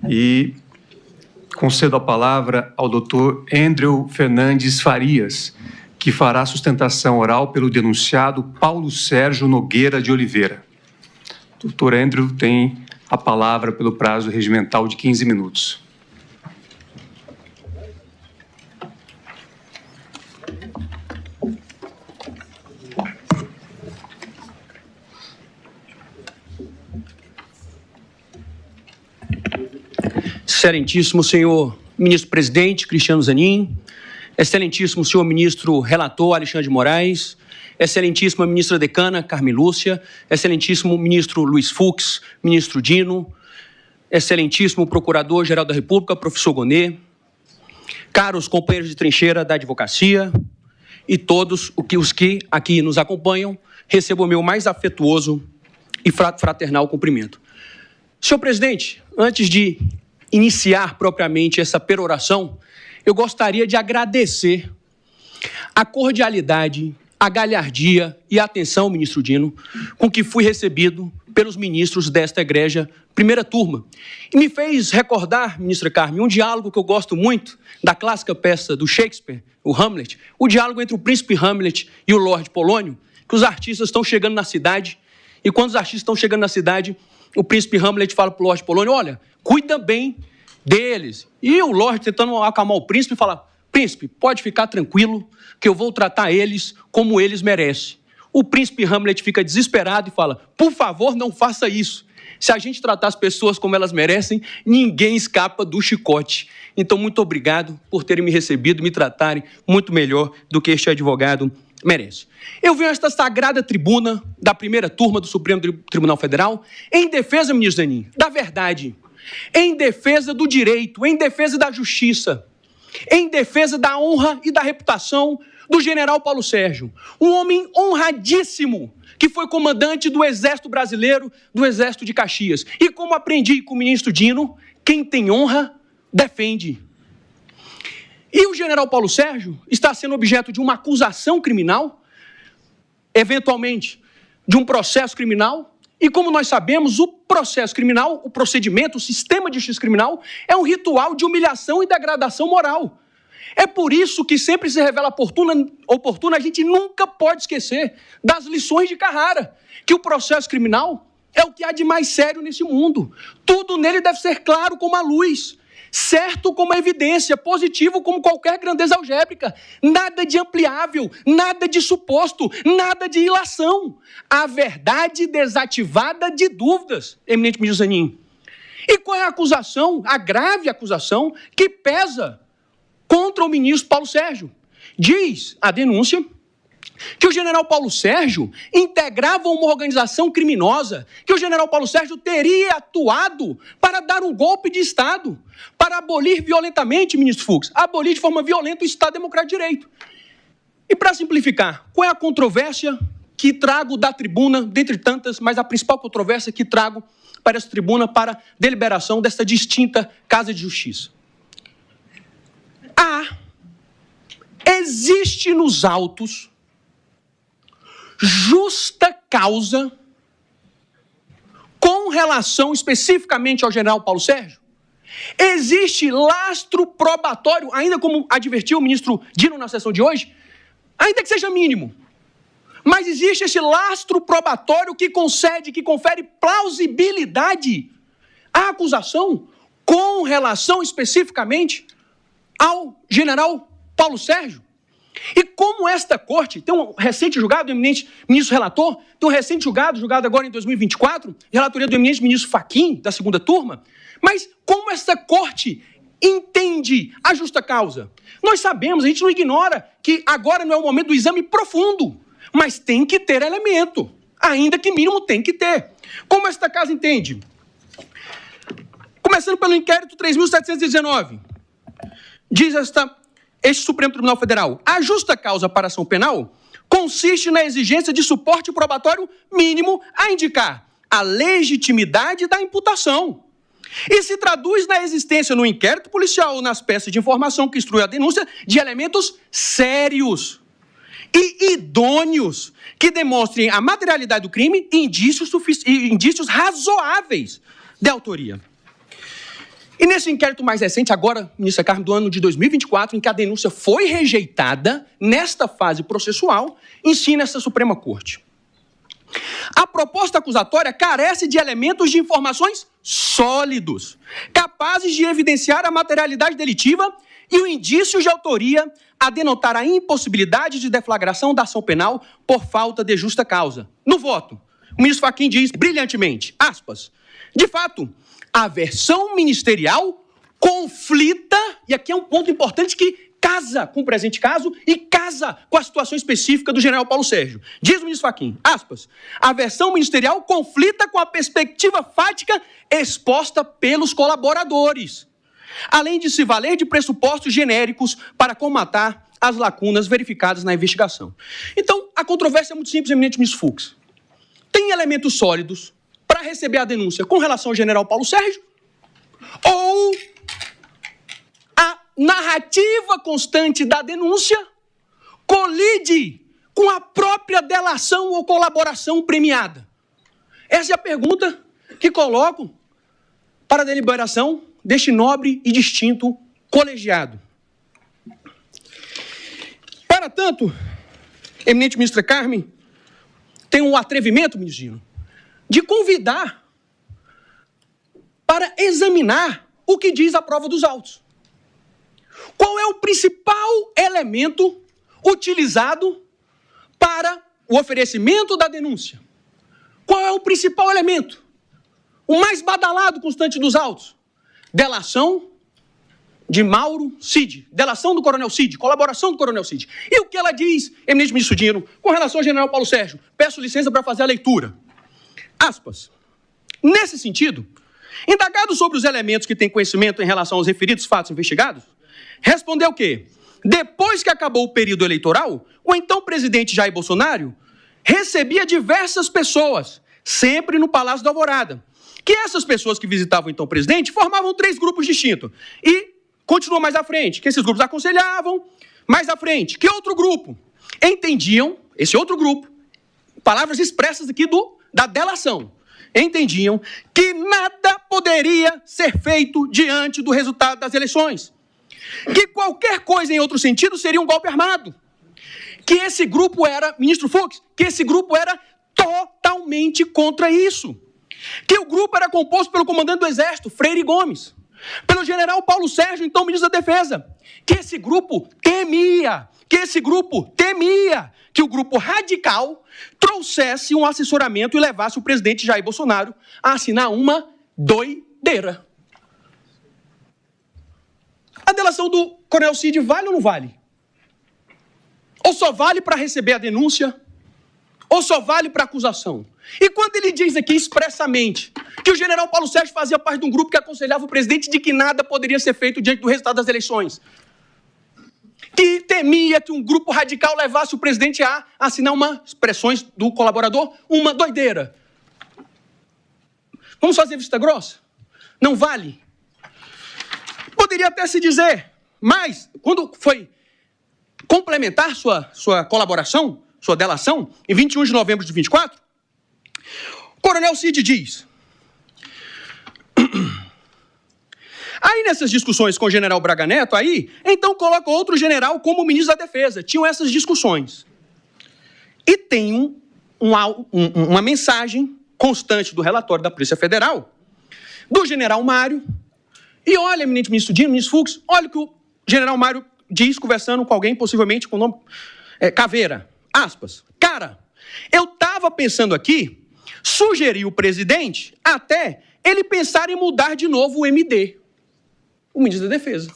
E concedo a palavra ao Dr. Andrew Fernandes Farias, que fará a sustentação oral pelo denunciado Paulo Sérgio Nogueira de Oliveira. Dr. Andrew tem a palavra pelo prazo regimental de 15 minutos. Excelentíssimo senhor ministro-presidente Cristiano Zanin, excelentíssimo senhor ministro relator Alexandre de Moraes, excelentíssima ministra decana Carmen Lúcia, excelentíssimo ministro Luiz Fux, ministro Dino, excelentíssimo procurador-geral da República, professor Gonet, caros companheiros de trincheira da advocacia e todos os que aqui nos acompanham, recebo o meu mais afetuoso e fraternal cumprimento. Senhor presidente, antes de iniciar propriamente essa peroração, eu gostaria de agradecer a cordialidade, a galhardia e a atenção, ministro Dino, com que fui recebido pelos ministros desta egrégia primeira turma. E me fez recordar, ministra Carmen, um diálogo que eu gosto muito da clássica peça do Shakespeare, o Hamlet, o diálogo entre o príncipe Hamlet e o Lorde Polônio, que os artistas estão chegando na cidade, e quando os artistas estão chegando na cidade, o príncipe Hamlet fala para o Lorde Polônio, olha, cuida bem deles. E o Lorde, tentando acalmar o príncipe, fala, príncipe, pode ficar tranquilo, que eu vou tratar eles como eles merecem. O príncipe Hamlet fica desesperado e fala, por favor, não faça isso. Se a gente tratar as pessoas como elas merecem, ninguém escapa do chicote. Então, muito obrigado por terem me recebido, me tratarem muito melhor do que este advogado merece. Eu venho a esta sagrada tribuna da primeira turma do Supremo Tribunal Federal em defesa, ministro Zanin, da verdade, em defesa do direito, em defesa da justiça, em defesa da honra e da reputação do general Paulo Sérgio, um homem honradíssimo, que foi comandante do Exército Brasileiro, do Exército de Caxias. E como aprendi com o ministro Dino, quem tem honra, defende. E o general Paulo Sérgio está sendo objeto de uma acusação criminal, eventualmente de um processo criminal, e como nós sabemos, o processo criminal, o procedimento, o sistema de justiça criminal é um ritual de humilhação e degradação moral. É por isso que sempre se revela oportuna, a gente nunca pode esquecer das lições de Carrara, que o processo criminal é o que há de mais sério nesse mundo. Tudo nele deve ser claro como a luz, certo como a evidência, positivo como qualquer grandeza algébrica, nada de ampliável, nada de suposto, nada de ilação. A verdade desativada de dúvidas, eminente ministro Zanin. E qual é a acusação, a grave acusação, que pesa contra o ministro Paulo Sérgio? Diz a denúncia que o general Paulo Sérgio integrava uma organização criminosa, que o general Paulo Sérgio teria atuado para dar um golpe de Estado, para abolir violentamente, ministro Fux, abolir de forma violenta o Estado Democrático de Direito. E para simplificar, qual é a controvérsia que trago da tribuna, dentre tantas, mas a principal controvérsia que trago para essa tribuna, para deliberação desta distinta Casa de Justiça? Existe nos autos justa causa com relação especificamente ao general Paulo Sérgio? Existe lastro probatório, ainda como advertiu o ministro Dino na sessão de hoje, ainda que seja mínimo, mas existe esse lastro probatório que concede, que confere plausibilidade à acusação com relação especificamente ao general Paulo Sérgio? E como esta corte, tem um recente julgado do eminente ministro relator, tem um recente julgado agora em 2024, relatoria do eminente ministro Fachin, da segunda turma, mas como esta corte entende a justa causa? Nós sabemos, a gente não ignora que agora não é o momento do exame profundo, mas tem que ter elemento, ainda que mínimo tem que ter. Como esta casa entende? Começando pelo inquérito 3.719, diz este Supremo Tribunal Federal, a justa causa para ação penal consiste na exigência de suporte probatório mínimo a indicar a legitimidade da imputação e se traduz na existência no inquérito policial ou nas peças de informação que instrui a denúncia de elementos sérios e idôneos que demonstrem a materialidade do crime e indícios razoáveis de autoria. E nesse inquérito mais recente, agora, ministra Carmen, do ano de 2024, em que a denúncia foi rejeitada, nesta fase processual, ensina essa Suprema Corte. A proposta acusatória carece de elementos de informações sólidos, capazes de evidenciar a materialidade delitiva e o indício de autoria a denotar a impossibilidade de deflagração da ação penal por falta de justa causa. No voto, o ministro Fachin diz brilhantemente, aspas, de fato, a versão ministerial conflita, e aqui é um ponto importante que casa com o presente caso e casa com a situação específica do general Paulo Sérgio. Diz o ministro Fachin, aspas, a versão ministerial conflita com a perspectiva fática exposta pelos colaboradores, além de se valer de pressupostos genéricos para comatar as lacunas verificadas na investigação. Então, a controvérsia é muito simples, eminente ministro Fux. Tem elementos sólidos para receber a denúncia com relação ao general Paulo Sérgio ou a narrativa constante da denúncia colide com a própria delação ou colaboração premiada? Essa é a pergunta que coloco para a deliberação deste nobre e distinto colegiado. Para tanto, eminente ministra Carmen, tem um atrevimento, ministro Gino, de convidar para examinar o que diz a prova dos autos. Qual é o principal elemento utilizado para o oferecimento da denúncia? Qual é o principal elemento? O mais badalado constante dos autos? Delação de Mauro Cid, delação do coronel Cid, colaboração do coronel Cid. E o que ela diz, eminente ministro Dino, com relação ao general Paulo Sérgio? Peço licença para fazer a leitura. Aspas. Nesse sentido, indagado sobre os elementos que têm conhecimento em relação aos referidos fatos investigados, respondeu que, depois que acabou o período eleitoral, o então presidente Jair Bolsonaro recebia diversas pessoas, sempre no Palácio da Alvorada, que essas pessoas que visitavam então o presidente formavam 3 grupos distintos. E continua mais à frente, que esses grupos aconselhavam, mais à frente, que outro grupo entendiam, esse outro grupo, palavras expressas aqui da delação, entendiam que nada poderia ser feito diante do resultado das eleições, que qualquer coisa em outro sentido seria um golpe armado, que esse grupo era, ministro Fux, que esse grupo era totalmente contra isso, que o grupo era composto pelo comandante do Exército, Freire Gomes, pelo general Paulo Sérgio, então ministro da Defesa, que esse grupo temia que o grupo radical trouxesse um assessoramento e levasse o presidente Jair Bolsonaro a assinar uma doideira. A delação do coronel Cid vale ou não vale? Ou só vale para receber a denúncia, ou só vale para acusação? E quando ele diz aqui expressamente que o general Paulo Sérgio fazia parte de um grupo que aconselhava o presidente de que nada poderia ser feito diante do resultado das eleições, que temia que um grupo radical levasse o presidente a assinar expressões do colaborador, uma doideira. Vamos fazer vista grossa? Não vale? Poderia até se dizer, mas quando foi complementar sua colaboração, sua delação, em 21 de novembro de 24, o coronel Cid diz... Aí, nessas discussões com o general Braga Neto, então coloca outro general como ministro da Defesa. Tinham essas discussões. E tem uma mensagem constante do relatório da Polícia Federal, do general Mário. E olha, eminente ministro Dino, ministro Fux, olha o que o general Mário diz, conversando com alguém, possivelmente com o nome Caveira. Aspas. Cara, eu estava pensando aqui, sugeri o presidente até ele pensar em mudar de novo o MD. O ministro da Defesa.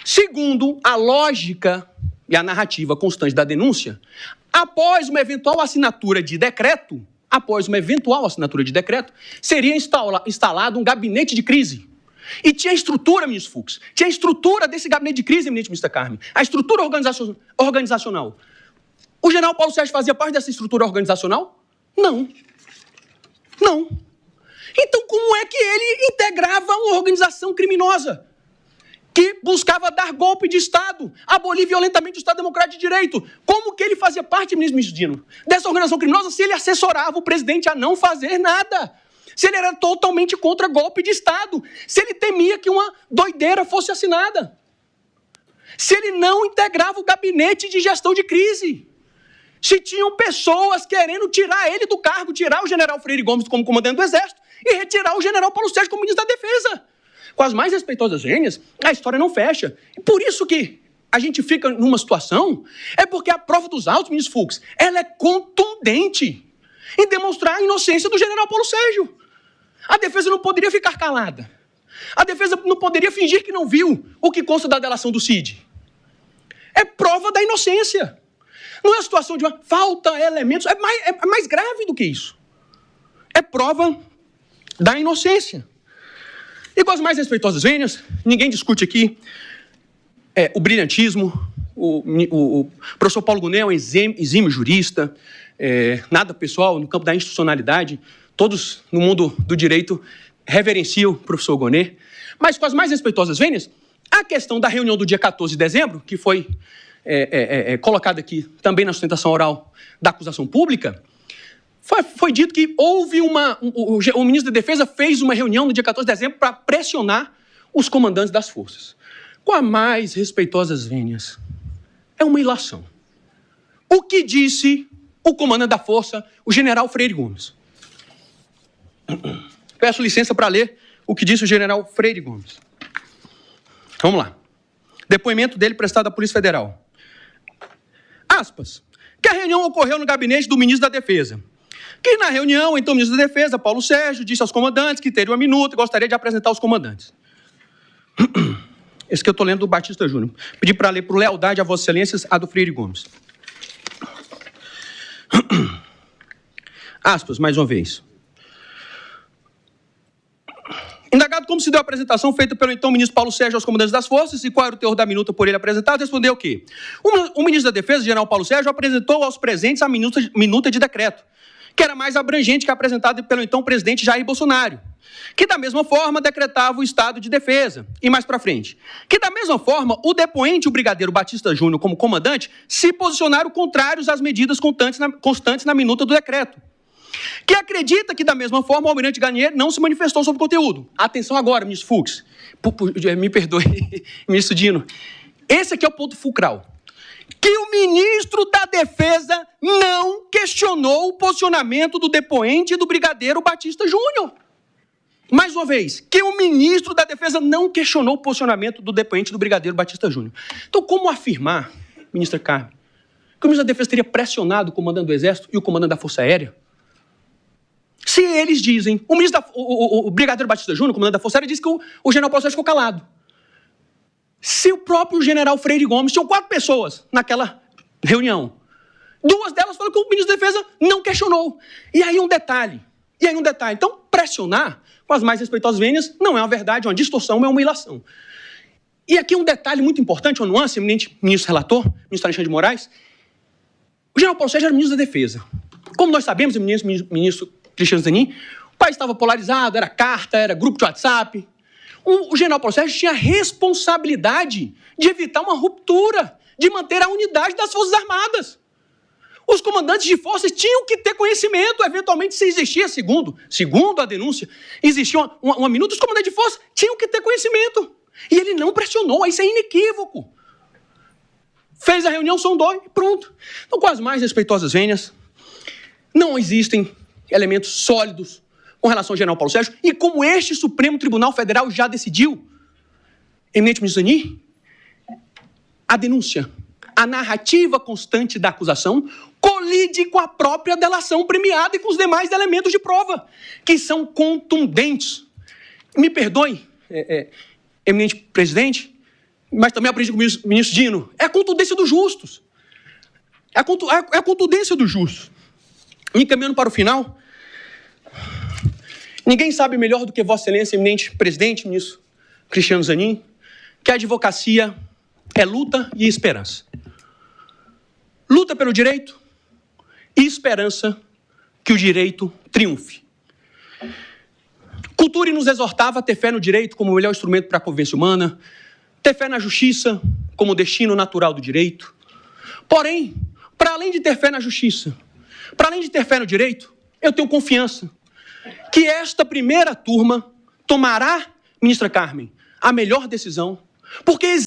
Segundo a lógica e a narrativa constante da denúncia, após uma eventual assinatura de decreto, seria instalado um gabinete de crise. E tinha estrutura, ministro Fux, tinha estrutura desse gabinete de crise, eminente ministra Carmen, a estrutura organizacional. O general Paulo Sérgio fazia parte dessa estrutura organizacional? Não. Então, como é que ele integrava uma organização criminosa que buscava dar golpe de Estado, abolir violentamente o Estado Democrático de Direito? Como que ele fazia parte, ministro Dino, dessa organização criminosa se ele assessorava o presidente a não fazer nada? se ele era totalmente contra golpe de Estado, se ele temia que uma doideira fosse assinada, se ele não integrava o gabinete de gestão de crise, se tinham pessoas querendo tirar ele do cargo, tirar o general Freire Gomes como comandante do Exército e retirar o general Paulo Sérgio como ministro da Defesa. Com as mais respeitosas vênias, a história não fecha. E por isso que a gente fica numa situação, é porque a prova dos autos, ministro Fux, ela é contundente em demonstrar a inocência do general Paulo Sérgio. A defesa não poderia ficar calada. A defesa não poderia fingir que não viu o que consta da delação do Cid. É prova da inocência. Não é a situação de uma falta elementos, é mais grave do que isso. É prova da inocência. E com as mais respeitosas vênias, ninguém discute aqui o brilhantismo, o professor Paulo Gonet é um exímio jurista, nada pessoal, no campo da institucionalidade, todos no mundo do direito reverenciam o professor Gonet, mas com as mais respeitosas vênias, a questão da reunião do dia 14 de dezembro, que foi colocada aqui também na sustentação oral da acusação pública, foi dito que houve o ministro da Defesa fez uma reunião no dia 14 de dezembro para pressionar os comandantes das forças. Com as mais respeitosas vênias, é uma ilação. O que disse o comandante da força, o general Freire Gomes? Peço licença para ler o que disse o general Freire Gomes. Vamos lá. Depoimento dele prestado à Polícia Federal. Aspas. Que a reunião ocorreu no gabinete do ministro da Defesa. Que na reunião, então, o ministro da Defesa, Paulo Sérgio, disse aos comandantes que teria uma minuta e gostaria de apresentar os comandantes. Esse que eu estou lendo do Batista Júnior. Pedi para ler por lealdade a Vossas Excelências a do Freire Gomes. Aspas, mais uma vez. Indagado como se deu a apresentação feita pelo então ministro Paulo Sérgio aos comandantes das forças e qual era o teor da minuta por ele apresentado, respondeu que o ministro da Defesa, general Paulo Sérgio, apresentou aos presentes a minuta de decreto, que era mais abrangente que a apresentada pelo então presidente Jair Bolsonaro, que da mesma forma decretava o estado de defesa. E mais para frente, que da mesma forma o depoente, o brigadeiro Batista Júnior, como comandante, se posicionaram contrários às medidas constantes na minuta do decreto. Que acredita que, da mesma forma, o almirante Garnier não se manifestou sobre o conteúdo. Atenção agora, ministro Fux. Me perdoe, ministro Dino. Esse aqui é o ponto fulcral. Que o ministro da Defesa não questionou o posicionamento do depoente e do brigadeiro Batista Júnior. Mais uma vez, que o ministro da Defesa não questionou o posicionamento do depoente e do brigadeiro Batista Júnior. Então, como afirmar, ministra Carmen, que o ministro da Defesa teria pressionado o comandante do Exército e o comandante da Força Aérea? Se eles dizem... O brigadeiro Batista Júnior, o comandante da Força Aérea, disse que o general Paulo Sérgio ficou calado. Se o próprio general Freire Gomes... Tinham 4 pessoas naquela reunião. 2 delas falaram que o ministro da Defesa não questionou. E aí um detalhe. Então, pressionar, com as mais respeitosas vênias, não é uma verdade, é uma distorção, é uma ilação. E aqui um detalhe muito importante, uma nuance, eminente ministro relator, ministro Alexandre de Moraes. O general Paulo Sérgio era ministro da Defesa. Como nós sabemos, ministro Cristiano Zanin, o país estava polarizado, era carta, era grupo de WhatsApp. O general Paulo Sérgio tinha a responsabilidade de evitar uma ruptura, de manter a unidade das Forças Armadas. Os comandantes de forças tinham que ter conhecimento, eventualmente, se existia, segundo a denúncia, existia uma minuta, os comandantes de forças tinham que ter conhecimento. E ele não pressionou, isso é inequívoco. Fez a reunião, sondou e pronto. Então, com as mais respeitosas vênias, não existem elementos sólidos com relação ao general Paulo Sérgio, e como este Supremo Tribunal Federal já decidiu, eminente ministro Zanin, a denúncia, a narrativa constante da acusação colide com a própria delação premiada e com os demais elementos de prova, que são contundentes. Me perdoe, eminente presidente, mas também aprendi com o ministro Dino, é a contundência dos justos. É a contundência dos justos. Me encaminhando para o final, ninguém sabe melhor do que Vossa Excelência, eminente presidente, ministro Cristiano Zanin, que a advocacia é luta e esperança. Luta pelo direito e esperança que o direito triunfe. Cultura nos exortava a ter fé no direito como o melhor instrumento para a convivência humana, ter fé na justiça como o destino natural do direito. Porém, para além de ter fé na justiça, para além de ter fé no direito, eu tenho confiança que esta primeira turma tomará, ministra Carmen, a melhor decisão, porque